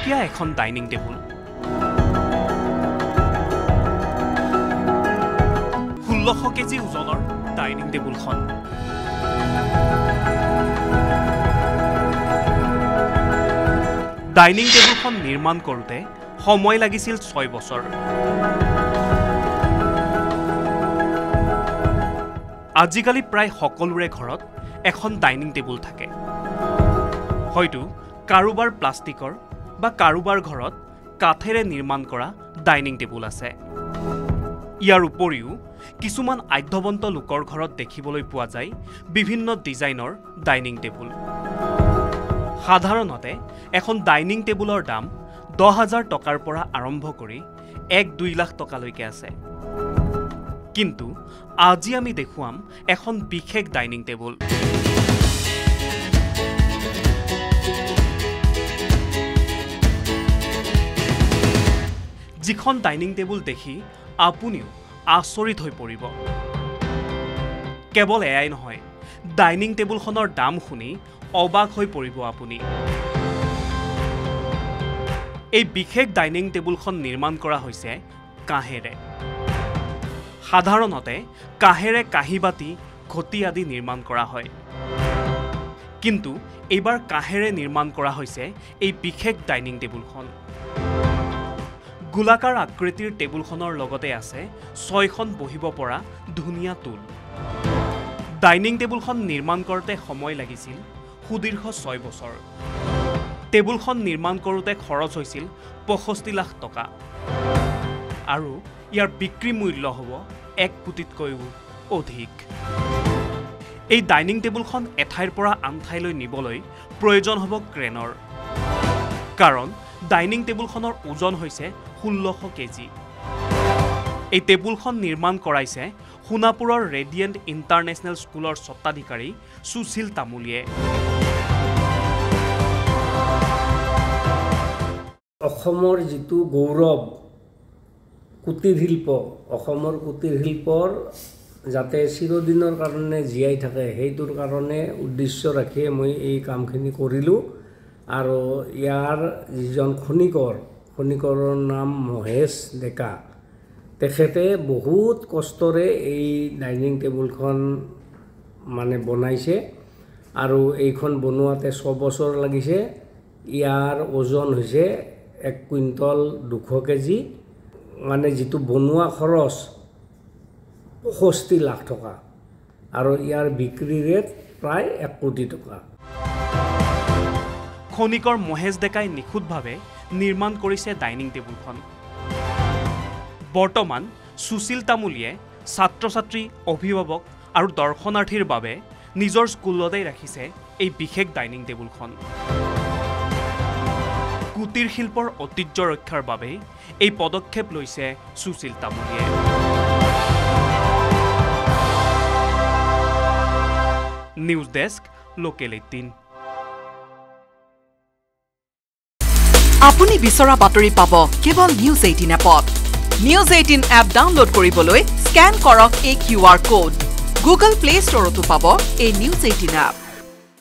টকীয়া এখন dining table 1600 KG ওজনৰ ডাইনিং টেবুলখন ডাইনিং টেবুলখন নিৰ্মাণ কৰোঁতে সময় লাগিছিল 6 বছৰ আজিকালি প্ৰায় সকলোৰে ঘৰত এখন ডাইনিং টেবুল থাকে হয়তো কাৰোবাৰ প্লাষ্টিকৰ বা কাৰোবাৰ ঘৰত কাঠেৰে নিৰ্মাণ কৰা ডাইনিং টেবুল আছে ইয়াৰ উপৰিও কিছুমান আধ্যবন্ত লোকৰ ঘৰত দেখিবলৈ পোৱা যায় বিভিন্ন ডিজাইনৰ ডাইনিং টেবুল সাধাৰণতে এখন ডাইনিং টেবুলৰ দাম 10000 টকাৰ পৰা আৰম্ভ কৰি 1-2 লাখ টকালৈকে আছে কিন্তু আজি আমি দেখুৱাম এখন বিশেষ ডাইনিং টেবুল যিখন ডাইনিং টেবুল দেখি আপুনিও আচৰিত হৈ পৰিব কেৱল এয়াই নহয় ডাইনিং টেবুলখনৰ দাম শুনি অবাক হৈ পৰিব আপুনি এই বিশেষ ডাইনিং টেবুলখন নিৰ্মাণ কৰা হৈছে কাঁহেৰে সাধাৰণতে কাঁহেৰে কাঁহীবাতি ঘটি আদি নিৰ্মাণ কৰা হয় কিন্তু এইবাৰ কাঁহেৰে নিৰ্মাণ কৰা হৈছে এই বিশেষ ডাইনিং টেবুলখন গোলাকাৰ আকৃতিৰ টেবুলখনৰ লগতে আছে 6খন বহিব পৰা ধুনীয়া টুল ডাইনিং টেবুলখন নিৰ্মাণ কৰোঁতে সময় লাগিছিল সুদীৰ্ঘ 6 বছৰ টেবুলখন নিৰ্মাণ কৰোঁতে খৰচ হৈছিল 65 লাখ টকা আৰু ইয়াৰ বিক্ৰী মূল্য হ'ব 1 কোটিতকৈও অধিক এই ডাইনিং টেবুলখন এঠাইৰ পৰা আন ঠাইলৈ নিবলৈ প্ৰয়োজন হ'ব ক্ৰেনৰ কাৰণ ডাইনিং টেবুলখনৰ ওজন হৈছে 1600 কেজি এই টেবুলখন নিৰ্মাণ কৰাইছে সোণাপুৰৰ ৰেডিয়েণ্ট ইণ্টাৰনেশ্যনেল স্কুলৰ স্বত্বাধিকাৰী সুশীল তামুলীয়ে অসমৰ যিটো গৌৰৱ কুটিৰ শিল্প অসমৰ কুটিৰ শিল্পৰ যাতে চিৰদিনৰ কাৰণে জীয়াই থাকে সেইটোৰ কাৰণে উদ্দেশ্য ৰাখি মই এই কামখিনি কৰিলোঁ আৰু ইয়াৰ যিজন খনিকৰৰ নাম মহেশ ডেকা তেখেতে বহুত কষ্টৰে এই ডাইনিং টেবুলখন মানে বনাইছে আৰু এইখন বনোৱাতে 6 বছৰ লাগিছে ইয়াৰ ওজন হৈছে 1 কুইণ্টল 200 কেজি মানে যিটো বনোৱা খৰচ 65 লাখ টকা আৰু ইয়াৰ বিক্ৰী ৰেট প্ৰায় 1 কোটি টকা খনিকৰ মহেশ ডেকাই নিখুঁতভাৱে নিৰ্মাণ কৰিছে ডাইনিং টেবুলখন বৰ্তমান সুশীল তামুলীয়ে ছাত্ৰ-ছাত্ৰী অভিভাৱক আৰু দৰ্শনাৰ্থীৰ বাবে নিজৰ স্কুলতেই ৰাখিছে এই বিশেষ ডাইনিং টেবুলখন কুটিৰ শিল্পৰ ঐতিহ্য ৰক্ষাৰ বাবে এই পদক্ষেপ লৈছে সুশীল তামুলীয়ে নিউজ ডেস্ক লোকেল 18 আপুনি বিচৰা বাতৰি পাব কেৱল নিউজ 18 এপত নিউজ 18 এপ ডাউনলোড কৰিবলৈ স্ক্যান কৰক এই QR কোড গুগল প্লে ষ্টৰতো পাব এই নিউজ 18 এপ